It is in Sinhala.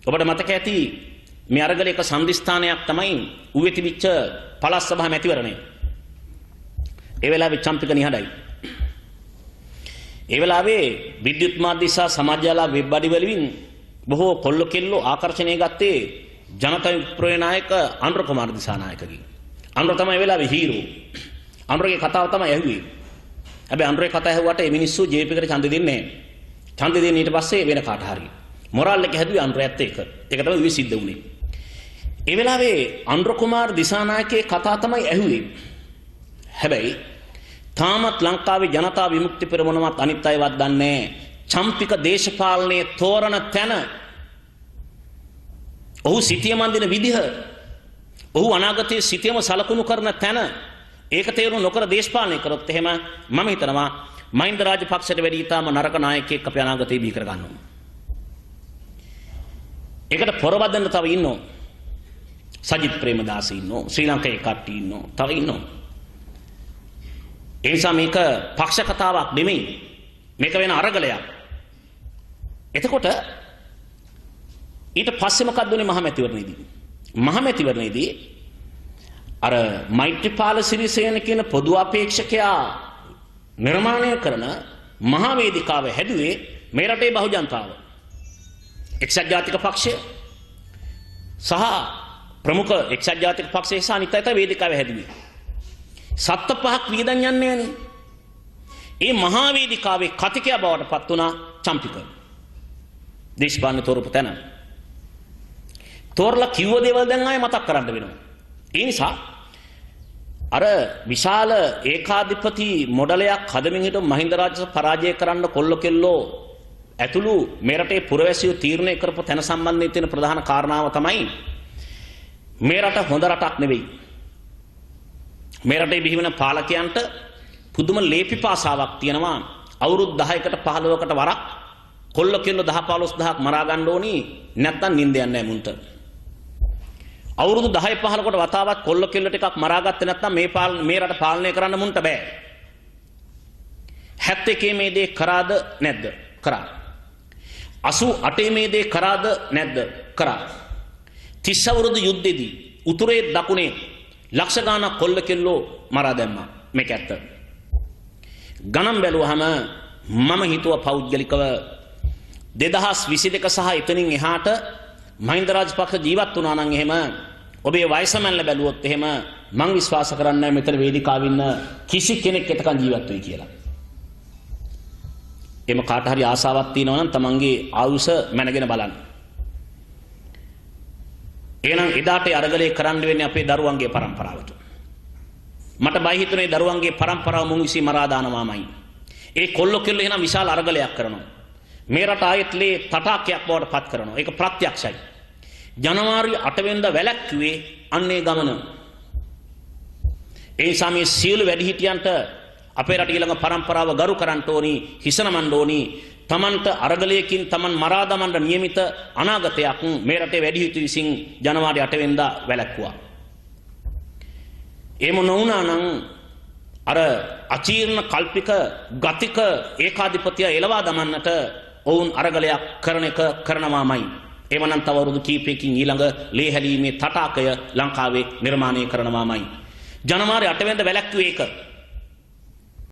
ඔබට මතක ඇති මේ අරගලයක සම්දිස්ථානයක් තමයි ඌවේ තිබිච්ච පළාත් සභා මැතිවරණය. ඒ වෙලාවේ චම්පික නිහඬයි. ඒ වෙලාවේ විද්‍යුත් මාධ්‍ය සහ සමාජ ජාල වෙබ් අඩි වලින් බොහෝ කොල්ල කෙල්ලෝ ආකර්ෂණය ගත්තේ ජනතා විප්ලවයේ නායක අනුර කුමාර දිසානායකගේ. අනුර තමයි ඒ වෙලාවේ හීරෝ. අනුරගේ කතාව තමයි ඇහුවේ. හැබැයි අනුරගේ කතාව ඇහුවට මේ මිනිස්සු ජේපීකට ඡන්ද දෙන්නේ නැහැ. ඡන්ද දෙන්නේ ඊට පස්සේ වෙන කාට හරි. මොරාල් එක හැදුවේ අනුරයත් එක්ක. ඒක තමයි උවේ සිද්ධ වුනේ. ඒ වෙලාවේ අනුර කුමාර දිසානායකගේ කතාව තමයි ඇහුවේ. හැබැයි තාමත් ලංකාවේ ජනතා විමුක්ති පෙරමුණවත් අනිත් අයවත් දන්නේ චම්පික දේශපාලනයේ තෝරන තැන, ඔහු සිටියම අඳින විදිහ, ඔහු අනාගතයේ සිටියම සලකුණු කරන තැන, ඒක තේරුම් නොකර දේශපාලනය කරොත් එහෙම මම හිතනවා මහින්ද රාජපක්ෂට වැඩි ඊටම නරක නායකයෙක් අපි අනාගතේ බිහි කර ගන්නවා. ඒකට පොරවදන්න තව ඉන්නෝ. සජිත් ප්‍රේමදාස ඉන්නෝ, ශ්‍රී ලංකාවේ කට්ටිය ඉන්නෝ, තව ඉන්නෝ. ඒ නිසා මේක පක්ෂ කතාවක් නෙමෙයි. මේක වෙන අරගලයක්. එතකොට ඊට පස්සේ මොකක්ද උනේ මහමැතිවරණයේදී? මහමැතිවරණයේදී අර මෛත්‍රීපාල සිරිසේන කියන පොදු අපේක්ෂකයා නිර්මාණය කරන මහා වේදිකාව හැදුවේ මේ රටේ බහුජනතාව. එක්සත් ජාතික පක්ෂය සහ ප්‍රමුඛ එක්සත් ජාතික පක්ෂය සහ අනිත් අයට වේදිකාව හැදුවේ. සත්ත පහක් වියදම් යන්නේ නෑනේ. ඒ මහා වේදිකාවේ කතිකයා බවට පත් වුණා චම්පික. දේශපාලන තෝරපු තැන. තෝරලා කිව්ව දේවල් දැන් ආයෙ මතක් කරන්න වෙනවා. ඒ නිසා අර විශාල ඒකාධිපති මොඩලයක් හදමින් හිටු මහින්ද රාජපක්ෂ පරාජය කරන්න කොල්ල කෙල්ලෝ ඇතුළු මේ රටේ පුරවැසියෝ තීරණය කරපු තැන සම්බන්ධයෙන් තියෙන ප්‍රධාන කාරණාව තමයි මේ රට හොඳ රටක් නෙවෙයි. මේ රටේ බිහි වෙන පාලකයන්ට පුදුම ලේපිපාසාවක් තියෙනවා. අවුරුදු 10කට 15කට වරක් කොල්ල කෙල්ල 10 15000ක් මරා ගන්න ඕනි නැත්නම් නිින්ද යන්නේ නැහැ මුන්ට. අවුරුදු 10 15කට වතාවක් කොල්ල කෙල්ල ටිකක් මරාගත්තේ නැත්නම් මේ රට පාලනය කරන්න මුන්ට බෑ. 71 මේ දේ කරාද නැද්ද? කරා. 88 මේ දේ කරාද නැද්ද? කරා. 30 අවුරුදු යුද්ධෙදී උතුරේ දකුණේ ලක්ෂ ගාණක් කොල්ල කෙල්ලෝ මරා දැම්මා. මේක ඇත්ත. ගණන් බැලුවහම මම හිතුවා පෞද්ගලිකව 2022 සහ එතනින් එහාට මහින්ද රාජපක්ෂ ජීවත් වුණා නම් එහෙම ඔබේ වයස මැල්ල බැලුවොත් එහෙම මං විශ්වාස කරන්නේ මෙතන වේදිකාවේ ඉන්න කිසි කෙනෙක් එතකන් ජීවත් වෙයි කියලා. එම කාට හරි ආසාවක් තියෙනවා නම් තමන්ගේ ආයුෂ මැනගෙන බලන්න. එහෙනම් එදාට අරගලේ කරන්න වෙන්නේ අපේ දරුවන්ගේ පරම්පරාවට. මට බය හිතුනේ දරුවන්ගේ පරම්පරාව මුන් විසින් මරා දානවාමයි. ඒ කොල්ල කෙල්ල එහෙනම් විශාල අරගලයක් කරනවා. මේ රට ආයතලේ තටාකයක් බවට පත් කරනවා. ඒක ප්‍රත්‍යක්ෂයි. ජනවාරි 8 වෙනිදා වැළැක්ුවේ අන්නේ ගමන. ඒ නිසා මේ සියලු වැඩිහිටියන්ට අපේ රට ඊළඟ පරම්පරාව ගරු කරන්න ඕනි, හිසනමන්න ඕනි. තමන්ට අරගලයකින් තමන් මරා දමන්න නියමිත අනාගතයක් මේ රටේ වැඩිහිටියෝ විසින් ජනවාරි 8 වෙනිදා වැළැක්වුවා. එහෙම නොවුනා නම් අර අචීර්ණ කල්පික ගතික ඒකාධිපතිය එළවා දමන්නට ඔවුන් අරගලයක් කරන එක කරනවාමයි. එවනම් තව අවුරුදු කීපයකින් ඊළඟ ලේහැලීමේ තටාකය ලංකාවේ නිර්මාණය කරනවාමයි. ජනවාරි 8 වෙනිදා වැළැක්වුවේ ඒක.